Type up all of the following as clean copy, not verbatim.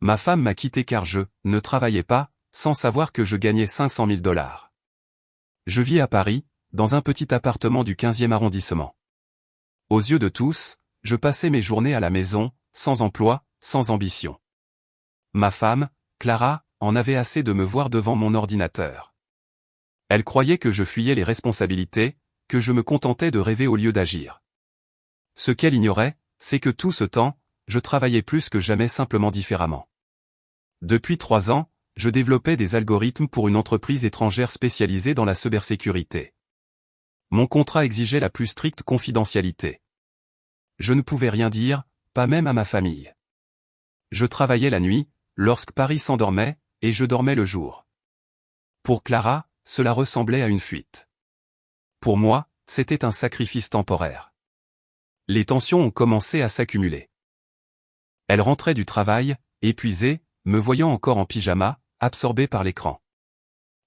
Ma femme m'a quitté car je ne travaillais pas, sans savoir que je gagnais 500 000 $. Je vis à Paris, dans un petit appartement du 15e arrondissement. Aux yeux de tous, je passais mes journées à la maison, sans emploi, sans ambition. Ma femme, Clara, en avait assez de me voir devant mon ordinateur. Elle croyait que je fuyais les responsabilités, que je me contentais de rêver au lieu d'agir. Ce qu'elle ignorait, c'est que tout ce temps, je travaillais plus que jamais simplement différemment. Depuis 3 ans, je développais des algorithmes pour une entreprise étrangère spécialisée dans la cybersécurité. Mon contrat exigeait la plus stricte confidentialité. Je ne pouvais rien dire, pas même à ma famille. Je travaillais la nuit, lorsque Paris s'endormait, et je dormais le jour. Pour Clara, cela ressemblait à une fuite. Pour moi, c'était un sacrifice temporaire. Les tensions ont commencé à s'accumuler. Elle rentrait du travail, épuisée, me voyant encore en pyjama, absorbée par l'écran.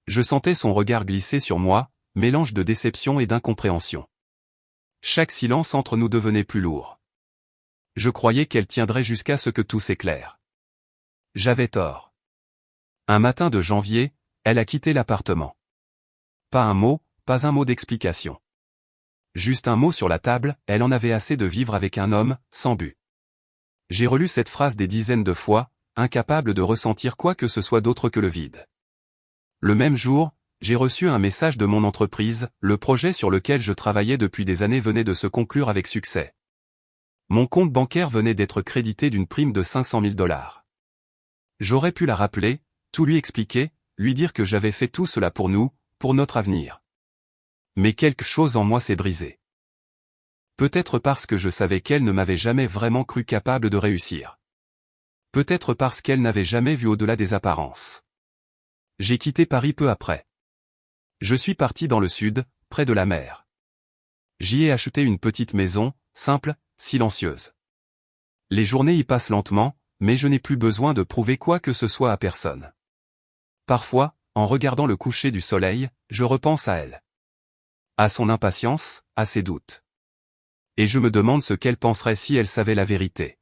Je sentais son regard glisser sur moi, mélange de déception et d'incompréhension. Chaque silence entre nous devenait plus lourd. Je croyais qu'elle tiendrait jusqu'à ce que tout s'éclaire. J'avais tort. Un matin de janvier, elle a quitté l'appartement. Pas un mot d'explication. Juste un mot sur la table, elle en avait assez de vivre avec un homme, sans but. J'ai relu cette phrase des dizaines de fois, incapable de ressentir quoi que ce soit d'autre que le vide. Le même jour, j'ai reçu un message de mon entreprise, le projet sur lequel je travaillais depuis des années venait de se conclure avec succès. Mon compte bancaire venait d'être crédité d'une prime de 500 000 $. J'aurais pu la rappeler, tout lui expliquer, lui dire que j'avais fait tout cela pour nous, pour notre avenir. Mais quelque chose en moi s'est brisé. Peut-être parce que je savais qu'elle ne m'avait jamais vraiment cru capable de réussir. Peut-être parce qu'elle n'avait jamais vu au-delà des apparences. J'ai quitté Paris peu après. Je suis parti dans le sud, près de la mer. J'y ai acheté une petite maison, simple, silencieuse. Les journées y passent lentement, mais je n'ai plus besoin de prouver quoi que ce soit à personne. Parfois, en regardant le coucher du soleil, je repense à elle. À son impatience, à ses doutes. Et je me demande ce qu'elle penserait si elle savait la vérité.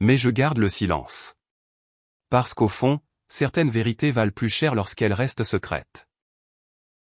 Mais je garde le silence. Parce qu'au fond, certaines vérités valent plus cher lorsqu'elles restent secrètes.